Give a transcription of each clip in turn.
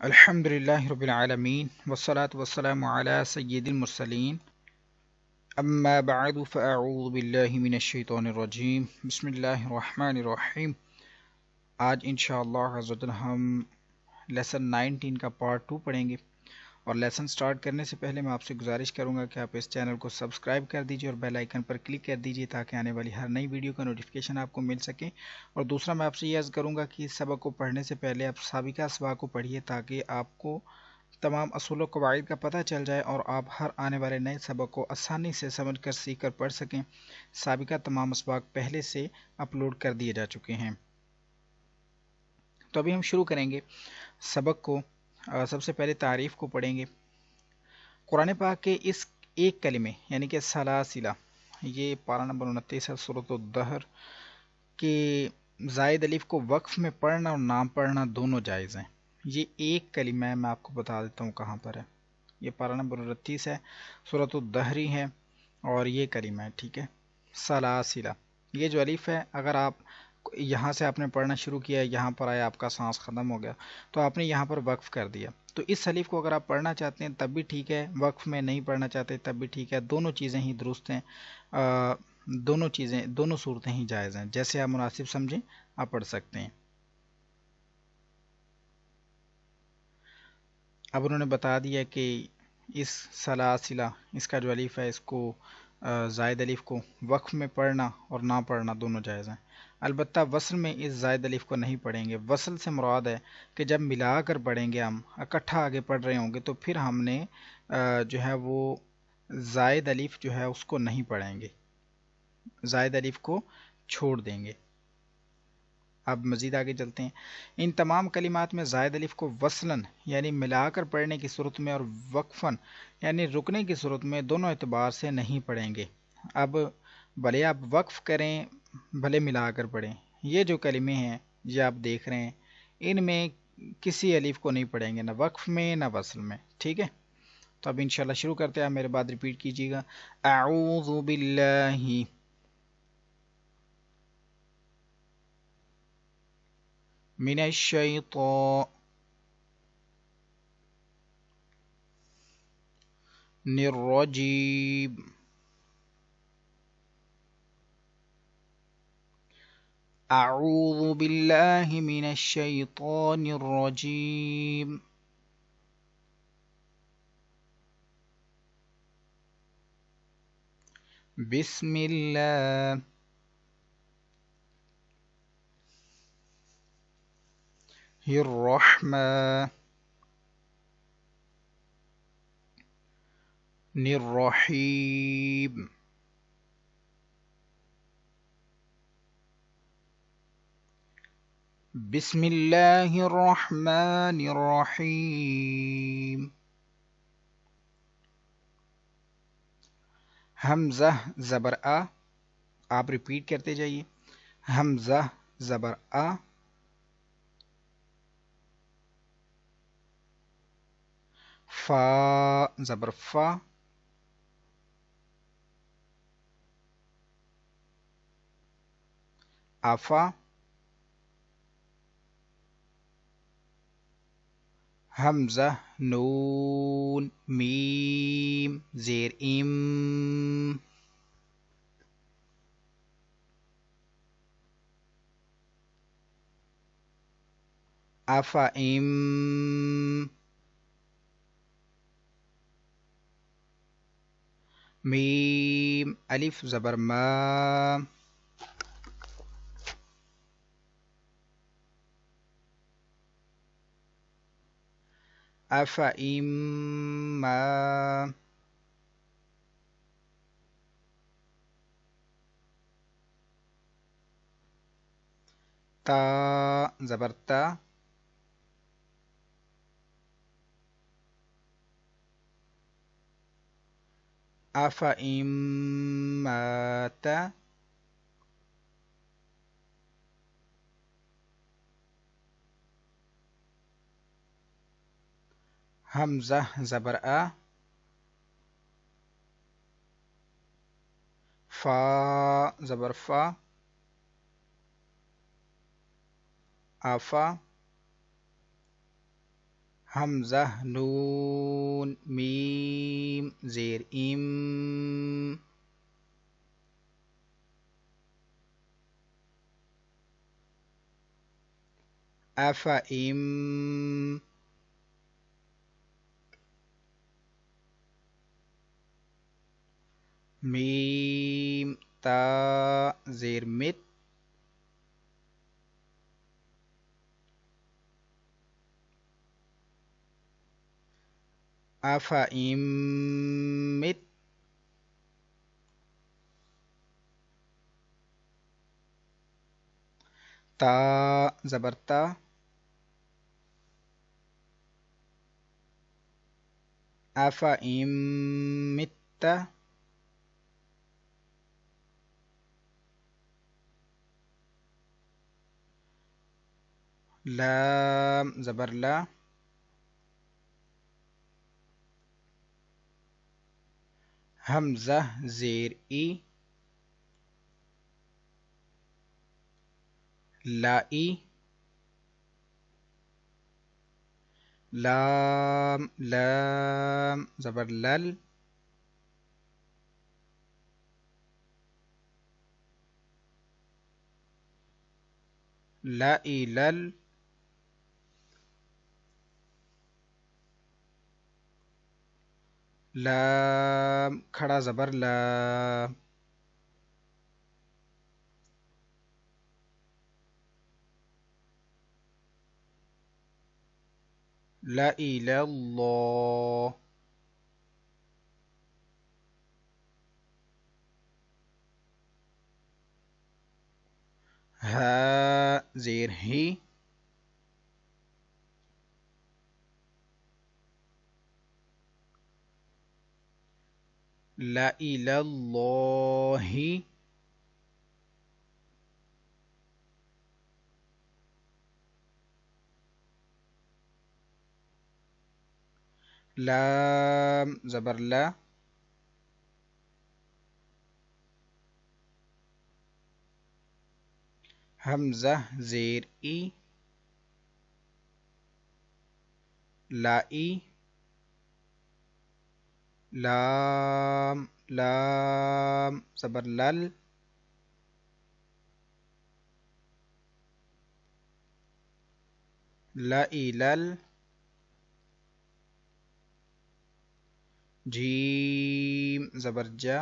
अल्हम्दुलिल्लाहि रब्बिल आलमीन वस्सलातु वस्सलामु अला सय्यिदिल मुरसलीन अम्मा बअदु फ़अऊज़ु बिल्लाहि मिनश शैतानिर रजीम बिस्मिल्लाहिर रहमानिर रहीम। आज इंशाअल्लाह अज़्ज़ हम लेसन 19 का पार्ट 2 पढ़ेंगे। और लेसन स्टार्ट करने से पहले मैं आपसे गुजारिश करूंगा कि आप इस चैनल को सब्सक्राइब कर दीजिए और बेल आइकन पर क्लिक कर दीजिए ताकि आने वाली हर नई वीडियो का नोटिफिकेशन आपको मिल सके। और दूसरा, मैं आपसे ये अर्ज़ करूंगा कि इस सबक को पढ़ने से पहले आप साबिका असबाक को पढ़िए ताकि आपको तमाम असूल व कवाइद का पता चल जाए और आप हर आने वाले नए सबक को आसानी से समझ कर सीख कर पढ़ सकें। साबिका तमाम असबाक पहले से अपलोड कर दिए जा चुके हैं। तो अभी हम शुरू करेंगे सबक को। सबसे पहले तारीफ़ को पढ़ेंगे। कुरान पाक के इस एक कलिमे यानी कि सलासिला, ये पारा नंबर 29 है सूरत दहर के जायद अलिफ को वक्फ में पढ़ना और नाम पढ़ना दोनों जायज़ हैं। ये एक कलिमा है, मैं आपको बता देता हूँ कहाँ पर है। ये पारा नंबर 29 है, सूरत दहरी है और ये कलिमा है, ठीक है। सलासिला, ये जो अलिफ है, अगर आप यहाँ से आपने पढ़ना शुरू किया, यहाँ पर आया, आपका सांस ख़त्म हो गया तो आपने यहाँ पर वक्फ कर दिया। तो इस अलिफ को अगर आप पढ़ना चाहते हैं तब भी ठीक है, वक्फ में नहीं पढ़ना चाहते तब भी ठीक है। दोनों चीज़ें ही दुरुस्त हैं। दोनों सूरतें ही जायज़ हैं। जैसे आप मुनासिब समझें आप पढ़ सकते हैं। अब उन्होंने बता दिया कि इस सलासिला, इसका जो अलिफ है, इसको जायद अलिफ को वक्फ में पढ़ना और ना पढ़ना दोनों जायज़ हैं। अलबत्ता वसल में इस जायद अलिफ को नहीं पढ़ेंगे। वसल से मुराद है कि जब मिला कर पढ़ेंगे, हम इकट्ठा आगे पढ़ रहे होंगे तो फिर हमने जो है वो जायद अलिफ जो है उसको नहीं पढ़ेंगे, जायद अलिफ को छोड़ देंगे। अब मज़ीद आगे चलते हैं। इन तमाम कलिमात में ज़ायद अलिफ को वसलन यानी मिलाकर पढ़ने की सूरत में और वक्फन यानी रुकने की सूरत में दोनों एतबार से नहीं पढ़ेंगे। अब भले आप वक्फ करें भले मिलाकर पढ़ें, ये जो कलिमे हैं ये आप देख रहे हैं, इनमें किसी अलिफ को नहीं पढ़ेंगे, ना वक्फ में ना वसल में, ठीक है। तो अब इंशाल्लाह शुरू करते हैं। मेरे बाद रिपीट कीजिएगा। अऊज़ु बिल्लाहि मिनश शैतानिर रजीम। أعوذ بالله من الشيطان الرجيم بسم الله الرحمن الرحيم بسم الله الرحمن الرحيم हमज़ा ज़बर आ, आप रिपीट करते जाइए। हमज़ा ज़बर आ, फा ज़बर फा, आफा, हमज़ा नून मीम ज़ेर इम, आफा इम, मीम अलिफ ज़बर मा, आफा इम मा, ता ज़बर ता, आफा इम माता, हमज़ा ज़बर आ, फा ज़बर फा, आफा, حمزہ نون میم زیر ام افئم میم تا زیر مت افئم مت تا زبر تا افئم مت لام زبر لا حمزہ زیر ای لائی لام لام زبر لل لائی لل لام کھڑا زبر لا لا إلى الله ها زیر ہی لا إلى الله لام زبر لا حمزہ زیر ای لائی لام لام زبر لل لائی لل جیم زبر جا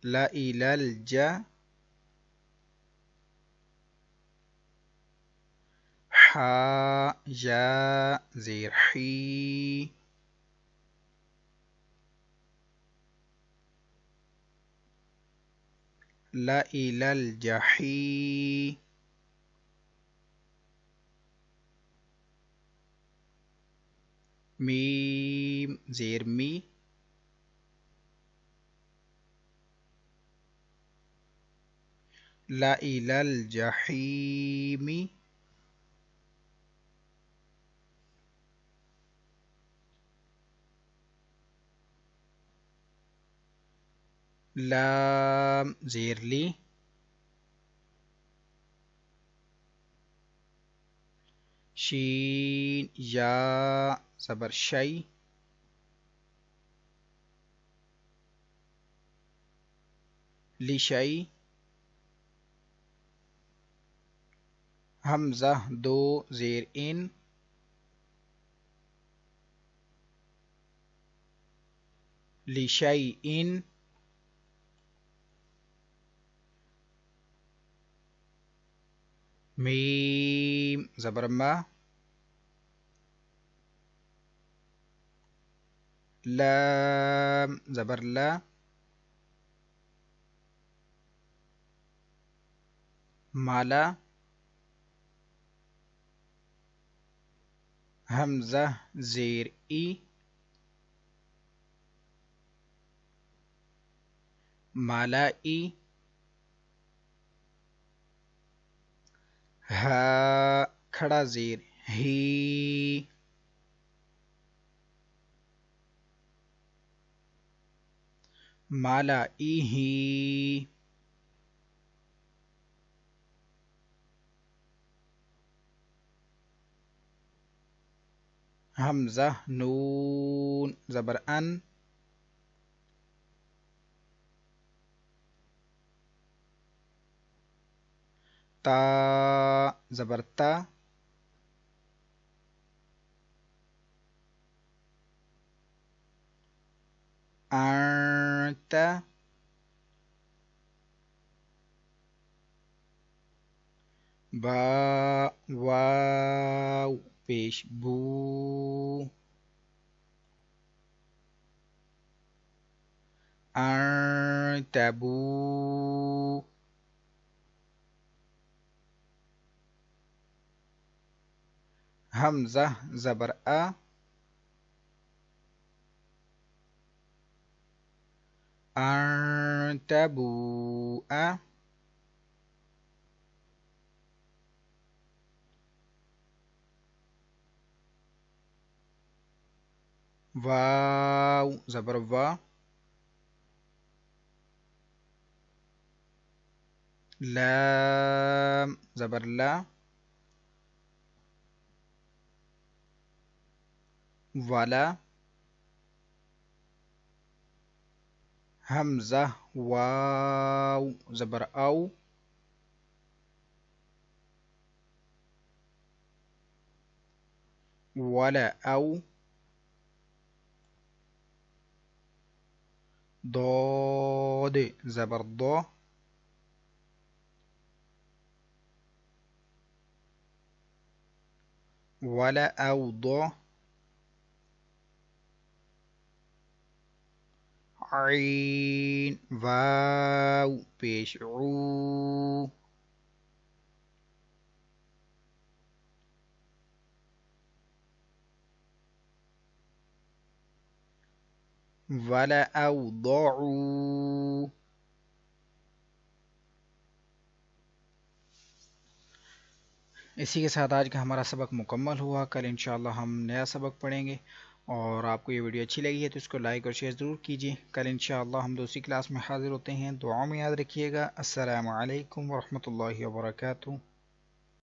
لائی لل جا حا یا زیر حی لا إلى الجحی میم زیر می لا إلى الجحیم لام زیر لی شین یا زبر شی لشی حمزہ دو زیر ان لشیء میم زبر ما لام زبر لا مالا حمزہ زیر ای مالائی ہا کھڑا زیر ہی مالائیہ حمزہ نون زبر ان، تا زبر تا، انت، با واو پیش بو، انتبو، حمزہ زبر آ، انتبو آ، واو زبر وا، لام زبر لا، ولا، حمزہ واو زبر او، ولا او، ضاد زبر ضا، ولا اوضع، عين واو پیش عو، ولا اوضعوا. اسی کے ساتھ آج کا ہمارا سبق مکمل ہوا. کل انشاءاللہ ہم نیا سبق پڑھیں گے، اور آپ کو یہ ویڈیو اچھی لگی ہے تو اس کو لائک اور شیئر ضرور کیجیے. کل انشاءاللہ ہم دوسری کلاس میں حاضر ہوتے ہیں. دعاؤں میں یاد رکھیے گا. السلام علیکم ورحمۃ اللہ وبرکاتہ.